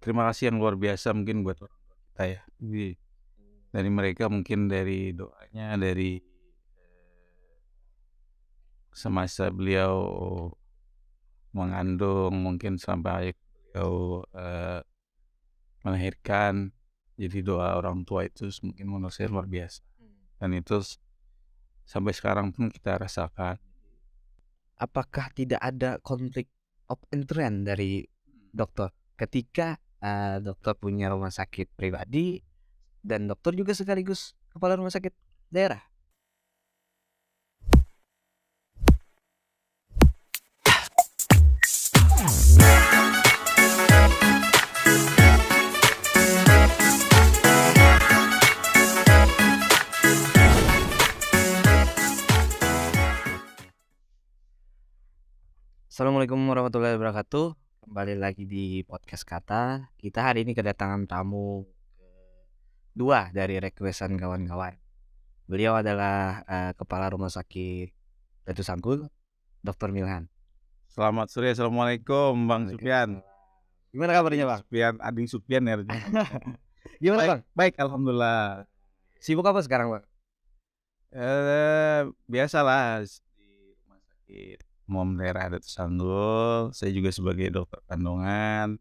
terima kasih yang luar biasa mungkin buat orang tua kita ya. Jadi dari mereka mungkin dari doanya, dari semasa beliau mengandung, mungkin sampai beliau, melahirkan. Jadi doa orang tua itu mungkin menurut saya luar biasa dan itu sampai sekarang pun kita rasakan. Apakah tidak ada konflik of interest dari dokter ketika dokter punya rumah sakit pribadi dan dokter juga sekaligus kepala rumah sakit daerah? Assalamualaikum warahmatullahi wabarakatuh. Kembali lagi di podcast Kata. Kita hari ini kedatangan tamu dua dari requestan kawan-kawan. Beliau adalah kepala rumah sakit Datu Sangkul, Dr. Milhan. Selamat sore, assalamualaikum Bang Sufyan. Gimana kabarnya Bang? Sufyan, Ading Sufyan ya. Gimana Baik, Bang? baik, alhamdulillah. Sibuk apa sekarang Bang? Biasalah di rumah sakit umum daerah Datu Sanggul. Saya juga sebagai dokter kandungan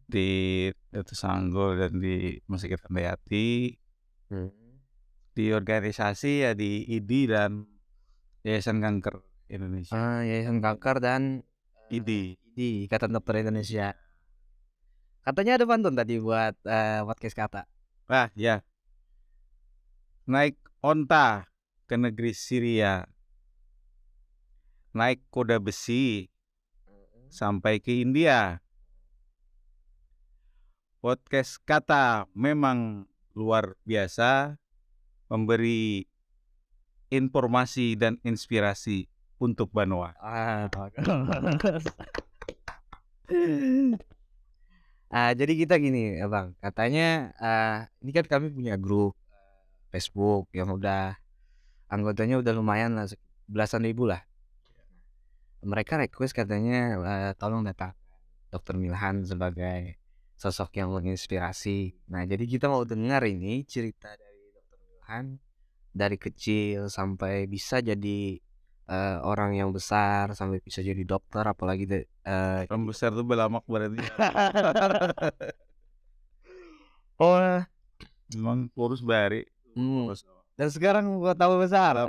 di Datu Sanggul dan di Rumah Sakit Handayati. Di organisasi ya di IDI dan Yayasan Kanker Indonesia. Yayasan Kanker dan IDI. Ikatan Dokter Indonesia. Katanya ada pantun tadi buat podcast Kata. Wah, ya. Naik onta ke negeri Syria. Naik kuda besi sampai ke India. Podcast Kata memang luar biasa, memberi informasi dan inspirasi untuk Banua. Jadi kita gini ya Bang, katanya ini kan kami punya grup Facebook yang udah anggotanya udah lumayan lah, belasan ribu lah. Mereka request katanya tolong datang Dr. Milhan sebagai sosok yang menginspirasi. Nah jadi kita mau dengar ini cerita dari Dr. Milhan dari kecil sampai bisa jadi orang yang besar, sampai bisa jadi dokter, apalagi Orang besar tuh belamak berarti. Oh, Memang kurus bari. dan sekarang gua tahu besar.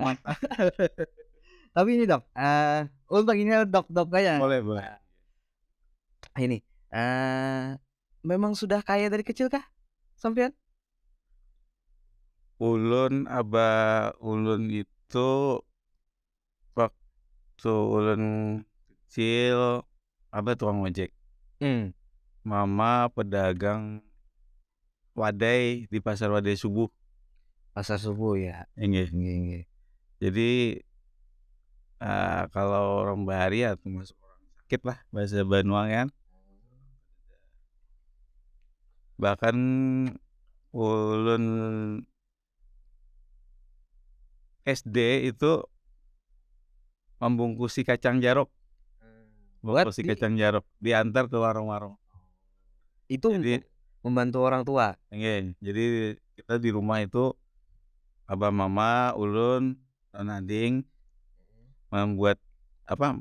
Tapi ini dok, panggilnya dok aja. Boleh. Ini, memang sudah kaya dari kecil kah, sampean? Abah ulun itu waktu ulun kecil, abah tukang ojek. Mama pedagang wadai di pasar Wadai Subuh. Pasar Subuh ya. Inggih. Jadi kalau orang bahari ya termasuk orang sakit lah bahasa Banua kan. Bahkan ulun SD itu membungkusi kacang jarok. Bungkusi kacang jarok diantar ke warung-warung. Itu Jadi membantu orang tua. Inggih. Jadi kita di rumah itu abah mama ulun dan ading membuat abah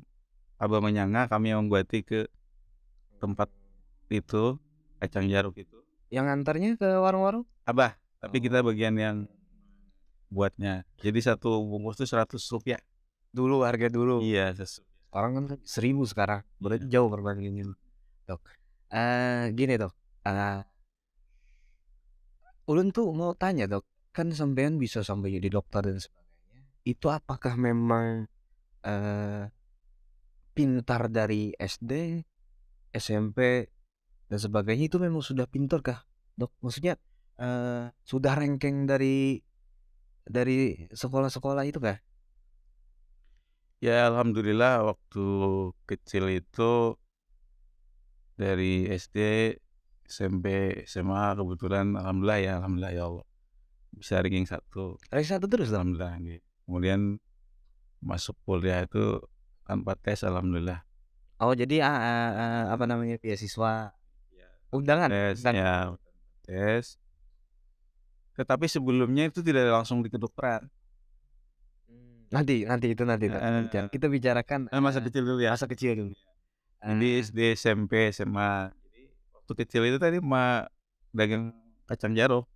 menyangga kami yang membuati ke tempat itu kacang jaruk itu. Yang ngantarnya ke warung-warung? Abah, tapi kita bagian yang buatnya. Jadi satu bungkus itu 100 rupiah. Dulu harga dulu. Iya, Sekarang kan 1000 sekarang. Berarti jauh perbandingannya, dok. Gini dok, ulun tuh mau tanya dok, kan sampean bisa sampai jadi dokter dan sebagainya. Itu apakah memang pintar dari SD, SMP dan sebagainya, itu memang sudah pintar kah dok? Maksudnya sudah ranking dari sekolah-sekolah itu kah? Ya alhamdulillah waktu kecil itu dari SD, SMP, SMA kebetulan alhamdulillah ya Allah. Bisa ranking 1. Ranking 1 terus dok? Alhamdulillah. Kemudian masuk kuliah itu tanpa tes alhamdulillah. Oh jadi apa namanya, beasiswa? Undangan tes undangan. ya, tes. Tetapi sebelumnya itu tidak langsung di kedokteran. Nanti nanti itu nanti Dok, kita bicara Heeh, kita bicarakan, masa kecil dulu ya. masa kecil dulu. Jadi Eee, SD, SMP, SMA. Jadi waktu kecil itu tadi dagang kacang jaruk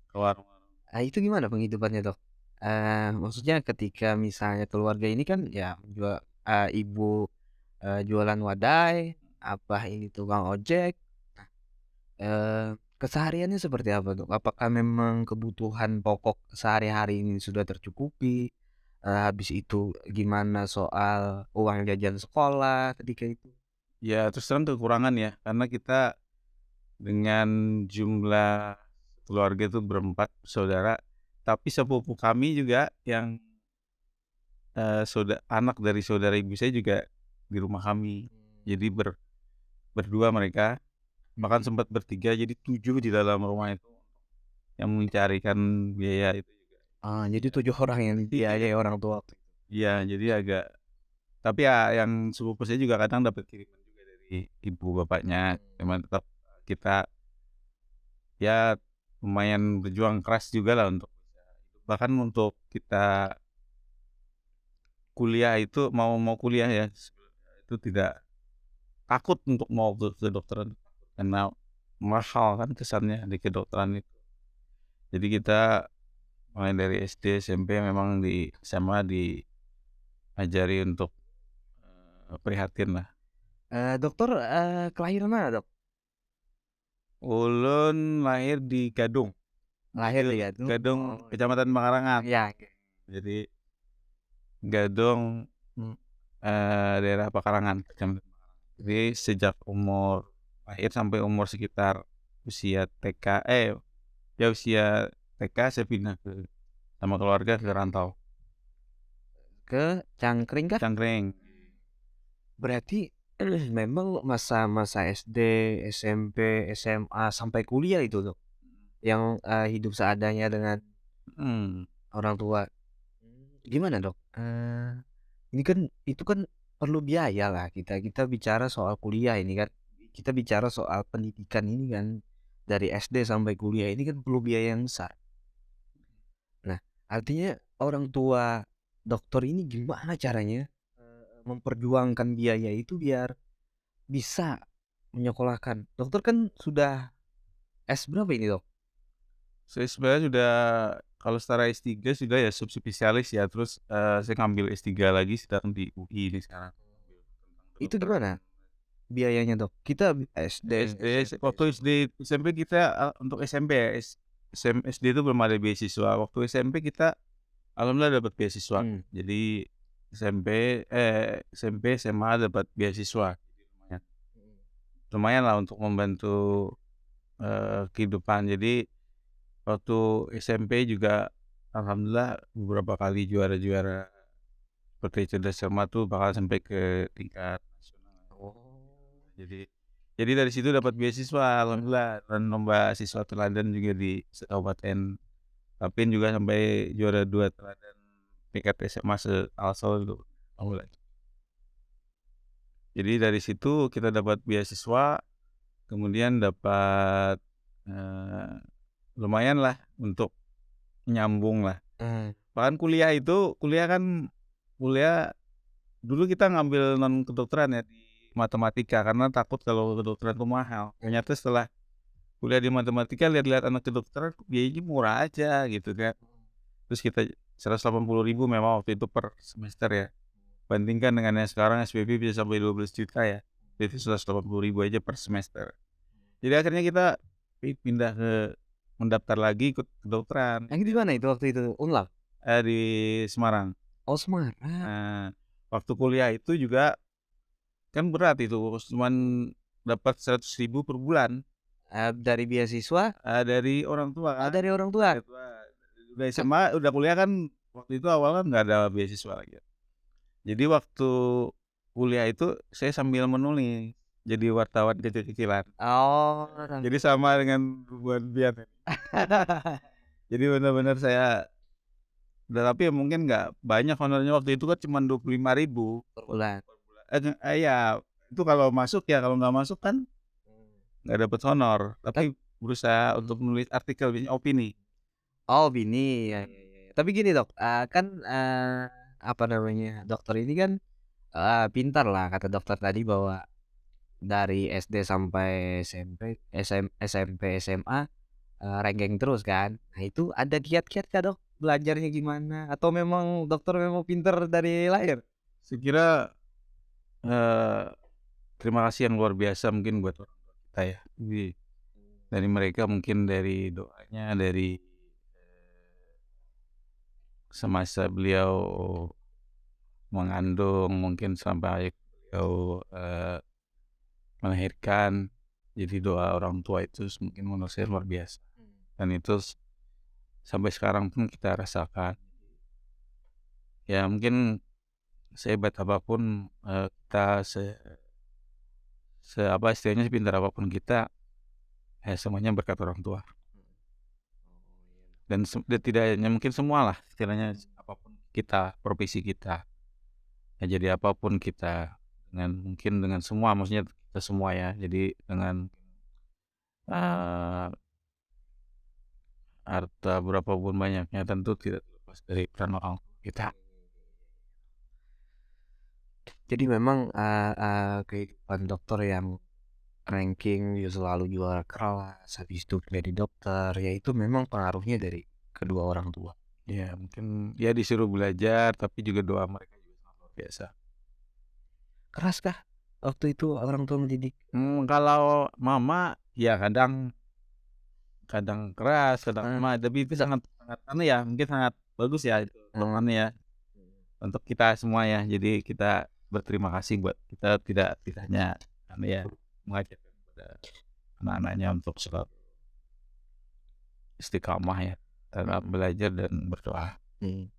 ke warung-warung. itu gimana penghidupannya Dok? Maksudnya ketika misalnya keluarga ini kan ya ibu, jualan wadai, abah ini tukang ojek. Kesehariannya seperti apa Dok? Apakah memang kebutuhan pokok sehari-hari ini sudah tercukupi? Habis itu gimana soal uang jajan sekolah ketika itu? Ya terus terang kekurangan ya, karena kita dengan jumlah keluarga itu berempat saudara, tapi sepupu kami juga yang, anak dari saudara ibu saya juga di rumah kami. Jadi berdua mereka, bahkan sempat bertiga jadi 7 di dalam rumah itu yang mencarikan biaya itu juga. Jadi 7 orang yang Iya dibiayai orang tua waktu itu. iya, jadi agak tapi ya yang sepupu saya juga kadang dapat kiriman juga dari ibu bapaknya, cuman tetap kita ya lumayan berjuang keras juga lah untuk bisa hidup. Bahkan untuk kita kuliah itu mau kuliah ya, itu tidak takut untuk mau ke kedokteran, karena mahal kan kesannya di kedokteran itu. Jadi kita mulai dari SD, SMP memang di SMA diajari untuk, prihatin lah. Dokter, kelahiran mana Dok? Ulun lahir di Gadung, Lahir di Gadung? Gadung Oh, Kecamatan Pangarangan. iya. Jadi Gadung, daerah Pekarangan, kecamatan. Jadi sejak umur lahir sampai umur sekitar usia TK ya usia TK saya pindah sama keluarga ke rantau, Ke Cangkring kah? Cangkring. Berarti memang masa-masa SD, SMP, SMA, sampai kuliah itu Dok, yang, hidup seadanya dengan Mhm, orang tua. Gimana Dok? Ini kan itu kan perlu biaya lah kita bicara soal kuliah ini kan, kita bicara soal pendidikan ini kan, dari SD sampai kuliah ini kan perlu biaya yang besar. Nah, artinya orang tua dokter ini gimana caranya, memperjuangkan biaya itu biar bisa menyekolahkan? Dokter kan sudah S berapa ini Dok? saya sebenarnya sudah kalau setara S3 sudah ya subspesialis ya, terus, saya ngambil S3 lagi sedang di UI ini sekarang, ngambil tentang Itu kedokteran. gimana biayanya Dok? Kita SD, SD, SMP, waktu SD, SMA. SMP kita, untuk SMP ya, SD itu belum ada beasiswa, waktu SMP kita alhamdulillah dapat beasiswa. Mmm, Jadi SMP, SMA dapat beasiswa, jadi lumayan lumayan lah untuk membantu, kehidupan. Jadi waktu SMP juga alhamdulillah beberapa kali juara-juara seperti Cerdas Cermat tuh bahkan sampai ke tingkat nasional. oh. Jadi dari situ dapat beasiswa alhamdulillah dan lomba siswa teladan juga di sekabupaten Tapin juga sampai juara 2 teladan tingkat SMA se-Kalsel itu alhamdulillah. Jadi dari situ kita dapat beasiswa, kemudian dapat, eee, lumayanlah untuk nyambung lah. Mmm, Bahkan kuliah dulu kita ngambil non kedokteran ya di matematika karena takut kalau kedokteran itu mahal. Ternyata setelah kuliah di matematika lihat-lihat anak kedokteran kok biayanya murah aja gitu kan. Terus kita 180.000 memang waktu itu per semester ya. Bandingkan dengan yang sekarang SPP bisa sampai 12 juta ya. Itu 180.000 aja per semester. Jadi akhirnya kita pindah mendaftar lagi ikut kedokteran, yang di mana itu waktu itu? Unlag? di Semarang. Oh Semarang, Nah, waktu kuliah itu juga kan berat itu, cuman dapat 100.000 per bulan, dari beasiswa? dari orang tua Oh kan. dari orang tua? Orang tua. Udah SMA, udah kuliah kan waktu itu awal kan nggak ada beasiswa lagi ya. Jadi waktu kuliah itu saya sambil menulis, jadi wartawan kecil-kecilan. Oh, Jadi sama dengan Rubuhan Bian. Jadi benar-benar saya tapi ya mungkin nggak banyak honornya waktu itu kan cuman 25.000 per bulan. per bulan. Iya, itu kalau masuk ya, kalau nggak masuk kan nggak dapat honor, Tap tapi berusaha untuk menulis artikel opini. oh Bini, ya ya ya. Tapi gini Dok, kan, apa namanya, dokter ini kan, pintar lah kata dokter tadi bahwa dari SD sampai SMP, SMA, ranking terus kan. Nah itu ada kiat-kiat kah Dok, belajarnya gimana? Atau memang dokter memang pintar dari lahir? Saya kira, eee, terima kasih yang luar biasa mungkin buat orang tua kita ya. Jadi dari mereka mungkin dari doanya, dari semasa beliau mengandung, mungkin sampai beliau, melahirkan. Jadi doa orang tua itu mungkin menurut saya luar biasa, dan itu sampai sekarang pun kita rasakan. Ya mungkin sehebat apapun, kita apa istilahnya, sepintar apapun kita, ya semuanya berkat orang tua. Dan tidak hanya mungkin semualah istilahnya, apapun kita, profesi kita, ya jadi apapun kita, dengan semua, maksudnya kita semua ya. Jadi dengan, eee, harta berapapun banyaknya tentu tidak terlepas dari peran orang tua kita. Jadi memang, kehidupan dokter yang ranking dia selalu juara kelas, habis itu jadi dokter, ya itu memang pengaruhnya dari kedua orang tua. Ya mungkin ya disuruh belajar, tapi juga doa mereka juga sangat luar biasa. Keras kah waktu itu orang tua mendidik? Kalau mama ya kadang kadang keras, kadang Heeh, lemah, tapi itu da sangat sangat ya, mungkin sangat bagus ya itu heeh, dorongannya ya, untuk kita semua ya. Jadi kita berterima kasih buat kita tidak hanya ya, mengajarkan kepada anak-anaknya untuk selalu istiqamah ya, dalam belajar dan berdoa. mhm.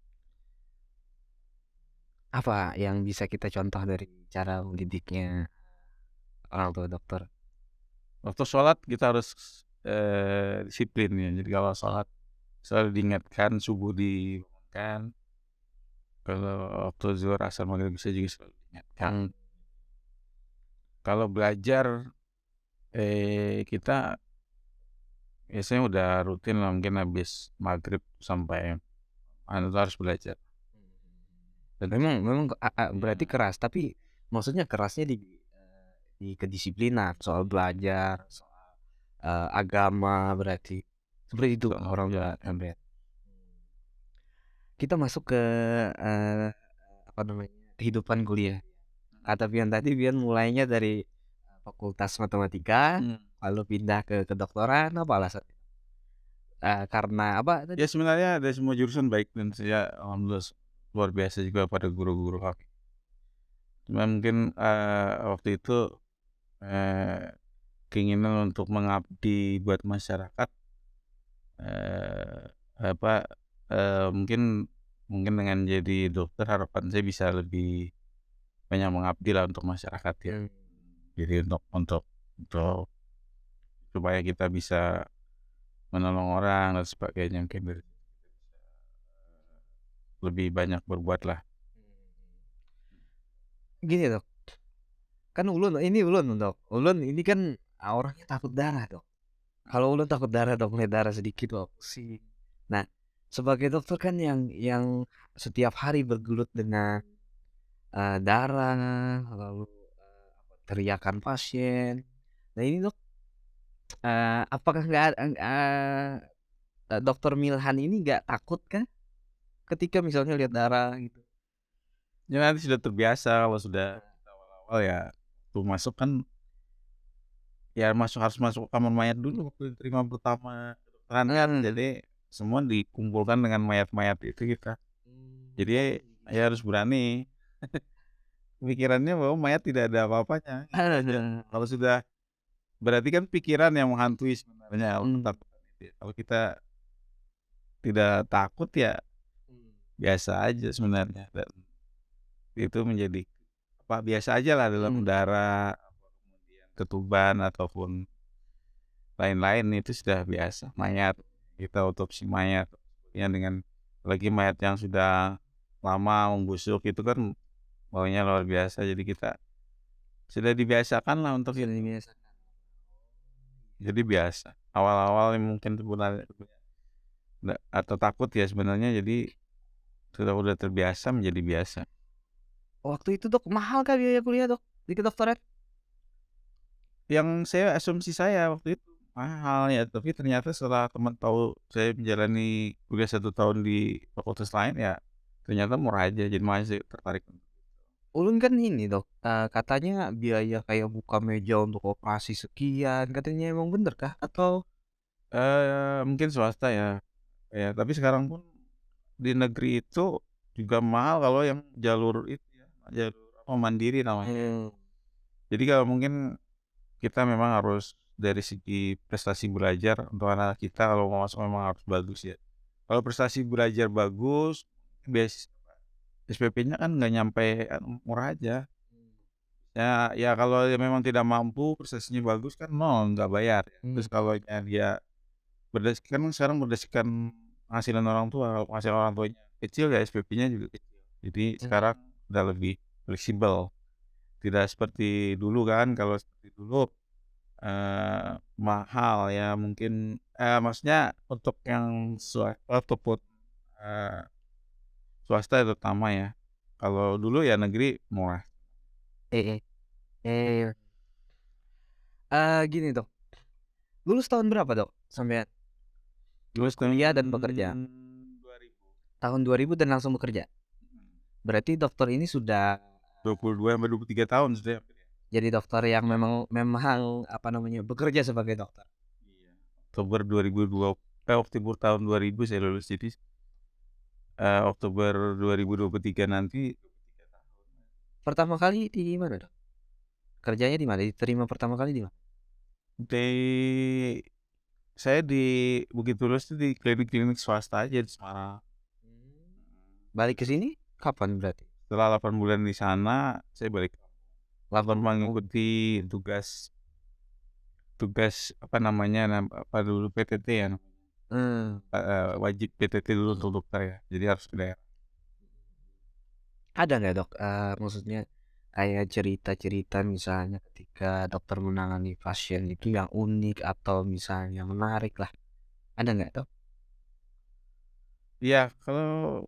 Apa yang bisa kita contoh dari cara mendidiknya orang tua dokter? Waktu sholat kita harus, disiplin ya. Jadi kalau sholat selalu diingatkan, subuh dibangunkan, kalau waktu zuhur, asar, maghrib, isya juga selalu diingatkan. Mmm, Kalau belajar, kita biasanya udah rutin lah, mungkin habis maghrib sampai tuh harus belajar. Dan memang berarti ya, keras, tapi maksudnya kerasnya di kedisiplinan, soal belajar, soal, agama berarti. Seperti itu betul, orang tua ya, sampean. Kita masuk ke, eee, apa namanya, kehidupan kuliah. Kata Pian tadi, Pian mulainya dari, fakultas matematika, mmm. lalu pindah ke kedokteran, apa alasannya? Karena apa tadi? Ya sebenarnya dari semua jurusan baik, dan saya alhamdulillah luar biasa juga pada guru-guru kami. Cuma mungkin, waktu itu, eee, keinginan untuk mengabdi buat masyarakat, eee, apa, mungkin mungkin dengan jadi dokter harapan saya bisa lebih banyak mengabdi lah untuk masyarakat ya. Mmm. Jadi untuk supaya kita bisa menolong orang dan sebagainya, mungkin lebih banyak berbuat lah. Gini Dok, kan ulun Dok, ulun ini kan, orangnya takut darah Dok. Kalau ulun takut darah Dok, ngeliat darah sedikit wah pusing. Nah, sebagai dokter kan yang setiap hari bergelut dengan, darah, lalu, teriakan pasien. Nah ini Dok, apakah nggak Dokter Milhan ini nggak takut kah ketika misalnya lihat darah gitu? Ya nanti sudah terbiasa, kalau sudah awal-awal ya, waktu masuk kan ya harus masuk ke kamar mayat dulu waktu diterima pertama kedokteran kan. Mmm. Jadi semua dikumpulkan dengan mayat-mayat itu kita. Jadi ya harus berani, pikirannya bahwa mayat tidak ada apa-apanya, itu aja. Aduh. Kalau sudah berarti kan pikiran yang menghantui sebenarnya Mmm. ketakutan itu ya. Kalau kita tidak takut ya biasa aja sebenarnya, dan itu menjadi biasa aja lah dalam Mhm. darah, kemudian ketuban ataupun lain-lain, itu sudah biasa. Mayat, kita otopsi mayat ya, dengan apalagi mayat yang sudah lama membusuk itu kan baunya luar biasa. Jadi kita sudah dibiasakan lah untuk Sudah itu. dibiasakan. Jadi biasa. Awal-awal yang mungkin sebenarnya atau takut ya sebenarnya, jadi udah terbiasa menjadi biasa. Waktu itu Dok, mahal kah biaya kuliah Dok, di kedokteran? Yang asumsi saya waktu itu mahal ya, tapi ternyata setelah teman tahu saya menjalani kuliah 1 tahun di fakultas lain ya, ternyata murah aja, jadi makanya saya tertarik. Ulun kan ini Dok, katanya biaya kayak buka meja untuk operasi sekian, katanya emang bener kah? Atau Mungkin swasta ya, ya tapi sekarang pun di negeri itu juga mahal kalau yang jalur itu ya, jalur apa, mandiri namanya. mmm, Jadi kalau mungkin kita memang harus dari segi prestasi belajar untuk anak kita kalau mau masuk memang harus bagus ya. Kalau prestasi belajar bagus, SPP-nya kan nggak nyampe, murah aja. Ya kalau dia memang tidak mampu, prestasinya bagus kan nol, nggak bayar ya. Terus mmm, kalau dia kan sekarang berdasarkan penghasilan orang tua, kalau penghasilan orang tuanya kecil ya SPP-nya juga kecil. Jadi sekarang mmm, udah lebih fleksibel, tidak seperti dulu kan, kalau seperti dulu, mahal ya mungkin, maksudnya untuk yang ataupun, eee, swasta terutama ya. Kalau dulu ya negeri murah. mhm, mmm, gini Dok, lulus tahun berapa Dok sampean? Terus tahun Kuliah dan bekerja? 2000, Tahun 2000 dan langsung bekerja? Berarti dokter ini sudah 22 sampai 23 tahun sudah hampir ya. jadi dokter yang memang memang, apa namanya, bekerja sebagai dokter? Iya. Oktober 2002, Oktober tahun 2000 saya lulus, jadi, Oktober 2023 nanti 23 tahun. Pertama kali di mana Dok? Kerjanya di mana? Diterima pertama kali di mana? Saya di Bukit Tulus tuh di klinik-klinik swasta aja di Semarang. Balik ke sini kapan berarti? Setelah 8 bulan di sana, saya balik kampung Oh, mengikuti tugas tugas apa namanya, apa dulu PTT ya, mmm, wajib PTT dulu untuk dokter ya, jadi harus ke daerah. ada nggak Dok, maksudnya kayak cerita-cerita misalnya ketika dokter menangani pasien itu yang unik atau misalnya menarik lah, ada nggak Dok? Iya, kalau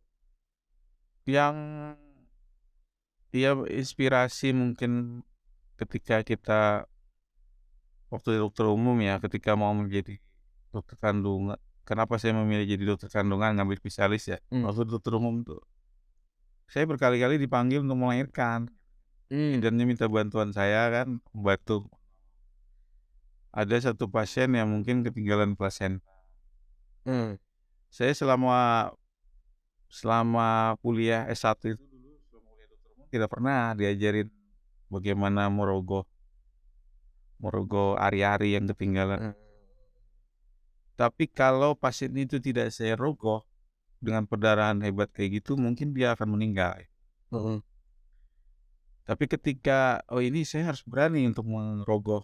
yang inspirasi mungkin ketika kita waktu dokter umum ya, ketika mau menjadi dokter kandungan, kenapa saya memilih jadi dokter kandungan ngambil spesialis ya, Mmm, waktu dokter umum tuh, saya berkali-kali dipanggil untuk melahirkan, mmm, bidannya minta bantuan saya kan, membantu. Ada satu pasien yang mungkin ketinggalan plasenta. mmm, Saya selama selama kuliah S1 itu dulu, selama kuliah dokter umum tidak pernah diajarin bagaimana merogoh merogoh ari-ari yang ketinggalan. mmm, Tapi kalau pasien itu tidak saya rogoh dengan perdarahan hebat kayak gitu, mungkin dia akan meninggal. mhm, Tapi ketika, oh ini saya harus berani untuk merogoh,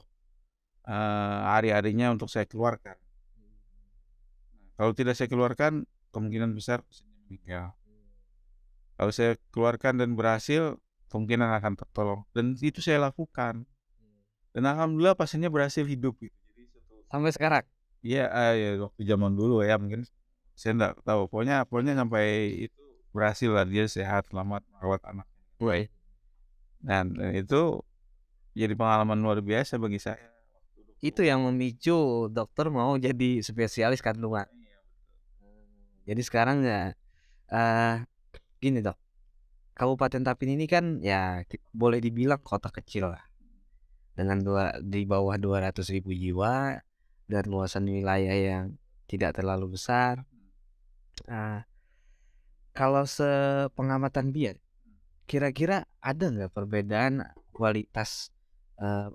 ari-arinya untuk saya keluarkan. Kalau tidak saya keluarkan, kemungkinan besar pasiennya meninggal. Kalau saya keluarkan dan berhasil, kemungkinan akan tertolong. Dan itu saya lakukan. Dan alhamdulillah pasiennya berhasil hidup gitu. Jadi sampai sekarang? iya, ya waktu zaman dulu ya mungkin saya nggak tahu. Pokoknya pokoknya sampai itu berhasil lah, dia sehat, selamat merawat anaknya dengan baik. Wih, Dan itu jadi pengalaman luar biasa bagi saya waktu dokter itu umum. yang memicu dokter mau jadi spesialis kandungan? Iya, betul. Jadi sekarang ya, eee, gini Dok, Kabupaten Tapin ini kan ya boleh dibilang kota kecil lah, dengan di bawah 200.000 jiwa dan luasan wilayah yang tidak terlalu besar. Nah, kalau sepengamatan Bian, kira-kira ada nggak perbedaan kualitas,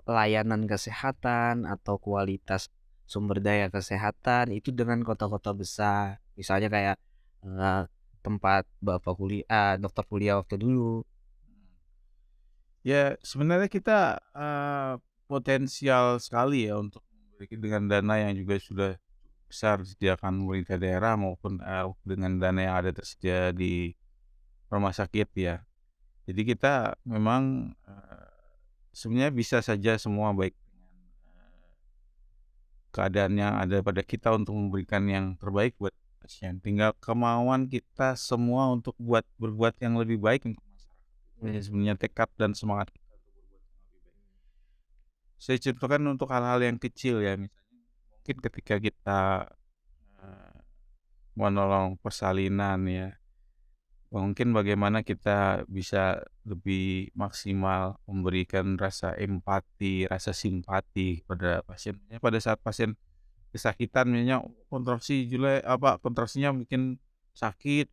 layanan kesehatan atau kualitas sumber daya kesehatan itu dengan kota-kota besar? Misalnya kayak, eee, tempat Bapak dokter kuliah waktu dulu. Ya sebenarnya kita, potensial sekali ya untuk memiliki dengan dana yang juga sudah besar disediakan pemerintah daerah maupun, dengan dana yang ada tersedia di rumah sakit ya. Jadi kita memang, sebenarnya bisa saja semua baik dengan, keadaan yang ada pada kita untuk memberikan yang terbaik buat pasien. Tinggal kemauan kita semua untuk berbuat yang lebih baik untuk masyarakat. Itu aja sebenarnya tekad dan semangat kita untuk berbuat yang lebih baik. Saya contohkan untuk hal-hal yang kecil ya, misalnya mungkin ketika kita, eee, menolong persalinan ya, mungkin bagaimana kita bisa lebih maksimal memberikan rasa empati, rasa simpati kepada pasien. Ya pada saat pasien kesakitan misalnya kontraksinya bikin sakit,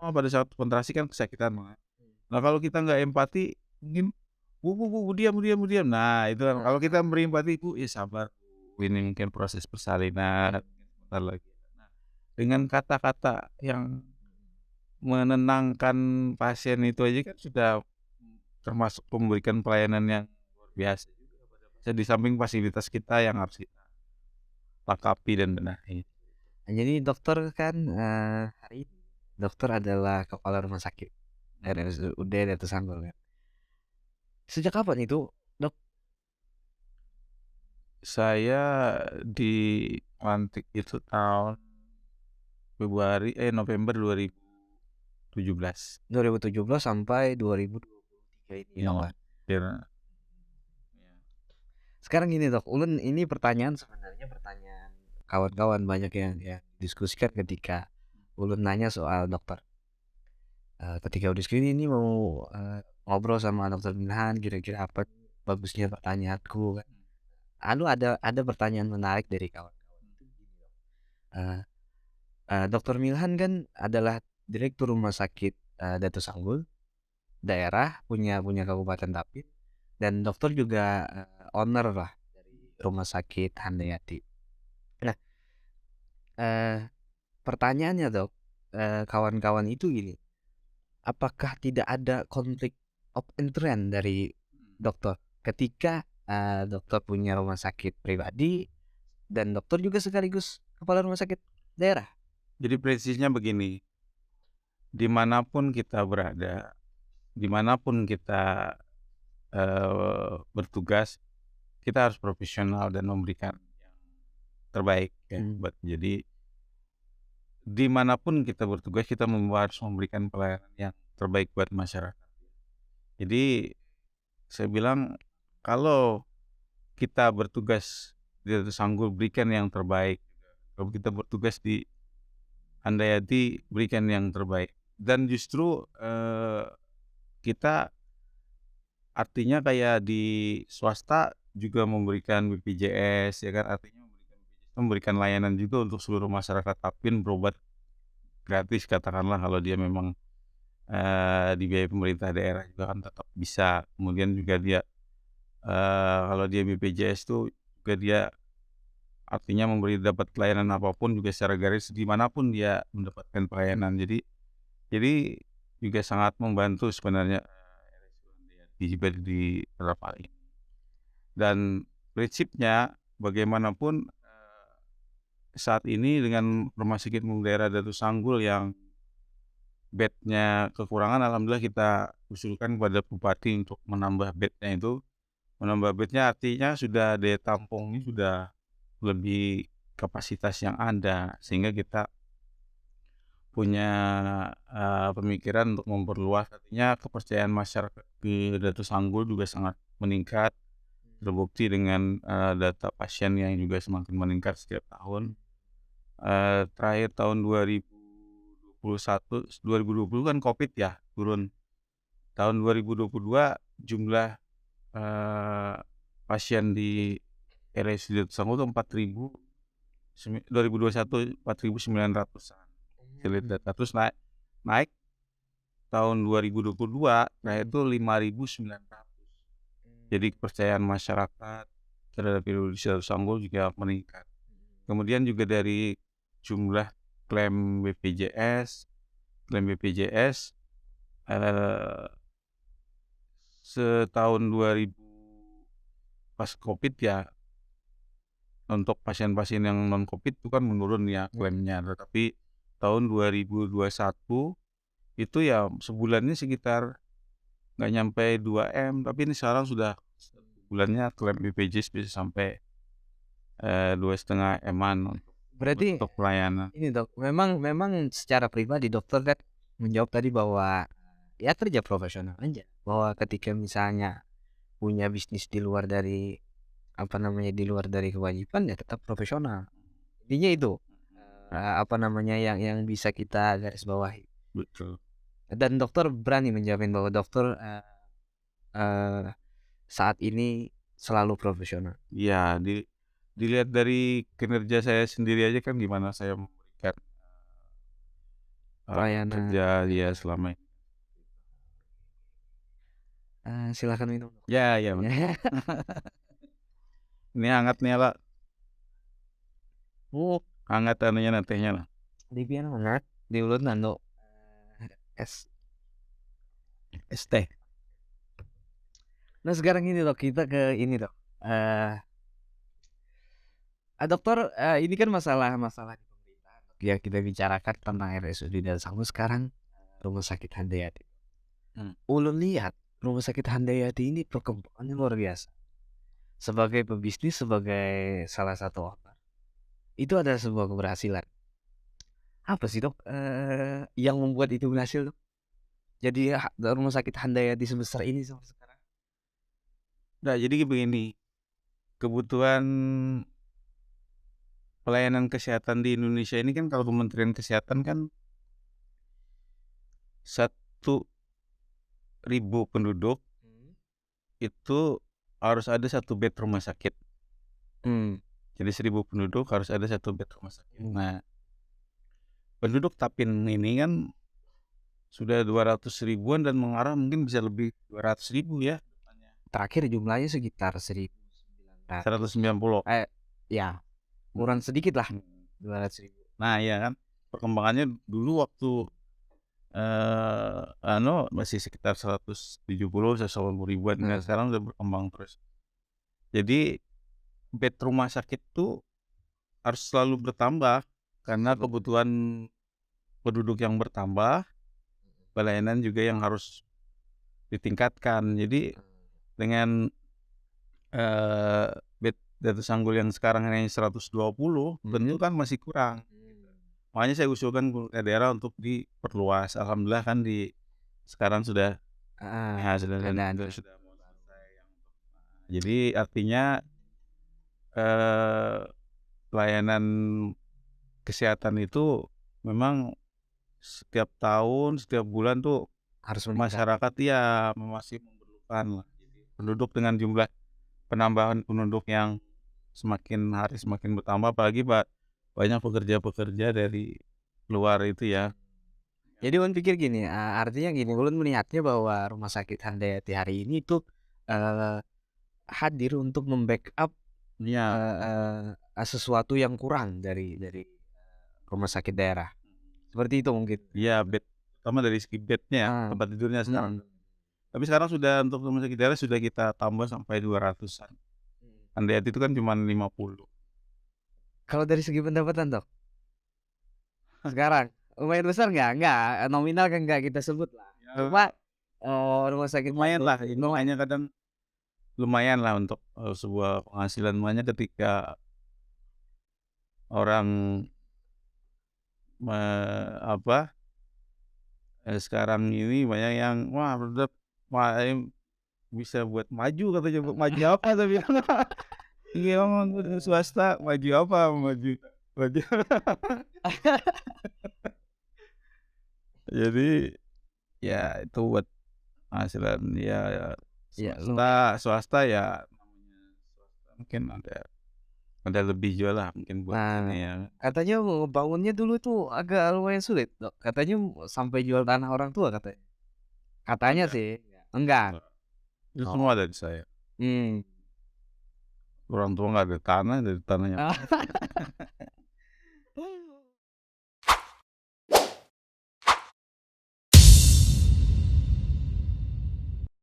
pada saat kontraksi kan kesakitan banget. Nah kalau kita nggak empati mungkin, Bu, diam diam diam." Nah itu kan kalau kita memberi empati, "Bu, ya sabar Bu, ini mungkin proses persalinan, sebentar lagi." Nah dengan kata-kata yang menenangkan pasien itu aja kan sudah termasuk memberikan pelayanan yang luar biasa juga pada pasien, di samping fasilitas kita yang harus kita lengkapi dan benahi. Nah, jadi dokter kan, hari ini dokter adalah kepala rumah sakit RSUD Datu Sanggol kan. Sejak kapan itu, Dok? Saya dilantik itu tahun November 2017. 2017 sampai 2023 ini, Iya, Dok, kan? kira iya. Sekarang gini, Dok, ulun ini pertanyaan sebenarnya pertanyaan kawan-kawan banyak yang diskusikan ketika ulun nanya soal dokter. Ketika diskusi ini mau, ngobrol sama Dokter Minhan kira-kira apa bagusnya pertanyaanku kan. Ada pertanyaan menarik dari kawan-kawan itu gini, Dok. Eee Dokter Milhan kan adalah direktur rumah sakit, Datu Sanggul daerah, punya Kabupaten Tapin, dan dokter juga, owner lah dari rumah sakit Handayati. Nah, eee, pertanyaannya, Dok, kawan-kawan itu gini, apakah tidak ada konflik of interest dari dokter ketika, dokter punya rumah sakit pribadi dan dokter juga sekaligus kepala rumah sakit daerah? Jadi prinsipnya begini, dimanapun kita berada, dimanapun kita, bertugas, kita harus profesional dan memberikan yang terbaik ya Mmm. jadi dimanapun kita bertugas kita harus memberikan pelayanan yang terbaik buat masyarakat. Jadi saya bilang kalau kita bertugas di Ratu Sanggul berikan yang terbaik, kalau kita bertugas di Handayati berikan yang terbaik dan justru, kita artinya kayak di swasta juga memberikan BPJS ya kan, artinya memberikan layanan juga untuk seluruh masyarakat Tapin berobat gratis katakanlah kalau dia memang, dibiayai pemerintah daerah juga kan tetap bisa. Kemudian juga dia, kalau dia BPJS tuh juga dia artinya dapat pelayanan apapun juga secara gratis di manapun dia mendapatkan pelayanan. Jadi juga sangat membantu sebenarnya, RSUD juga di dalam hal ini. Dan prinsipnya bagaimanapun, saat ini dengan Rumah Sakit Umum Daerah Datu Sanggul yang bed-nya kekurangan, alhamdulillah kita usulkan kepada Bupati untuk menambah bed-nya itu. Menambah bed-nya artinya sudah daya tampungnya sudah lebih kapasitas yang ada, sehingga kita punya, pemikiran untuk memperluas, artinya kepercayaan masyarakat di Datu Sanggul juga sangat meningkat, terbukti dengan, data pasien yang juga semakin meningkat setiap tahun. Terakhir tahun 2020 kan Covid ya, turun. Tahun 2022 jumlah, eee, pasien di RSUD Sanggul tuh 2021 4.900-an. Saya lihat data terus naik naik tahun 2022 terakhir itu 5.900. Jadi kepercayaan masyarakat terhadap RSUD Sanggul juga meningkat. Kemudian juga dari jumlah klaim BPJS, eee, setahun 2000 pas Covid ya, untuk pasien-pasien yang non Covid itu kan menurun ya klaimnya, tetapi tahun 2021 itu ya sebulannya sekitar nggak nyampe 2 M, tapi ini sekarang sudah bulannya klaim BPJS bisa sampai 2,5 M-an Berarti untuk pelayanan. ini Dok, memang memang secara pribadi dokter kan menjawab tadi bahwa ya kerja profesional aja. Bahwa ketika misalnya punya bisnis di luar dari apa namanya, di luar dari kewajiban ya tetap profesional. Intinya itu, apa namanya, yang bisa kita garis bawahi. Betul. Dan dokter berani menjamin bahwa dokter, eee, saat ini selalu profesional. Iya, dilihat dari kinerja saya sendiri aja kan gimana saya memberikan, Pelayanan. kerja dia selama ini. Silakan minum Dok. Ya ya, ini hangat nih lah, Oh, hangat anunya tehnya lah. di piano hangat, di ulut nando, es. Es teh. Nah sekarang ini Dok, kita ke ini Dok, dokter, ini kan masalah di pemerintahan Dok, yang kita bicarakan tentang RSUD dan Sangu sekarang Rumah Sakit Handayati. Ulun lihat Rumah Sakit Handayati ini perkembangannya luar biasa. Sebagai pebisnis, sebagai salah satu owner, itu ada sebuah keberhasilan. Apa sih Dok, yang membuat itu berhasil Dok? Jadi Rumah Sakit Handayati sebesar ini sampai sekarang? Nah, jadi begini, kebutuhan pelayanan kesehatan di Indonesia ini kan kalau Kementerian Kesehatan kan 1.000 penduduk itu harus ada 1 bed rumah sakit. Jadi 1.000 penduduk harus ada 1 bed rumah sakit. Nah, penduduk Tapin ini kan sudah 200 ribuan dan mengarah mungkin bisa lebih 200 ribu ya. Terakhir jumlahnya sekitar 1.900. 190. Ya, kurang sedikit lah, 200.000. Nah, ya kan perkembangannya dulu waktu masih sekitar 170, 180 ribuan. Nah, sekarang udah berkembang terus. Jadi bed rumah sakit tuh harus selalu bertambah karena kebutuhan penduduk yang bertambah, pelayanan juga yang harus ditingkatkan. Jadi dengan bed Datu Sanggul yang sekarang hanya 120, tentu kan masih kurang. Makanya saya usulkan ke daerah untuk diperluas. Alhamdulillah kan sekarang sudah sudah mau selesai. Jadi artinya pelayanan kesehatan itu memang setiap tahun, setiap bulan tuh Harus meningkat. masyarakat ya masih memerlukan lah. Jadi penduduk dengan jumlah penambahan penduduk yang semakin hari semakin bertambah, apalagi banyak pekerja-pekerja dari luar itu ya. Jadi ulun pikir gini, artinya gini, ulun melihatnya bahwa Rumah Sakit Handayati hari ini tuh hadir untuk membackup sesuatu yang kurang dari rumah sakit daerah. Seperti itu mungkin. Iya, bed pertama dari segi bednya ya, tempat tidurnya sekarang. Tapi sekarang sudah untuk rumah sakit daerah sudah kita tambah sampai 200-an. Handayati itu kan cuma 50. Kalau dari segi pendapatan Dok, sekarang lumayan besar nggak? Nggak, nominal kan nggak kita sebut lah. Cuma rumah sakit Lumayan lah, lumayan kadang lumayan lah untuk sebuah penghasilan. Makanya ketika orang sekarang ini banyak yang wah bisa buat maju katanya, buat maju apa tapi iya ngomong swasta maju apa maju jadi ya itu buat penghasilan ya swasta ya namanya swasta mungkin ada lebih juga lah mungkin buat ini ya. Katanya bangunnya dulu tuh agak lumayan sulit Dok. Katanya sampai jual tanah orang tua katanya. Katanya sih. Enggak. Itu semua dari saya. Orang tua nggak ada tanah, dari tanahnya.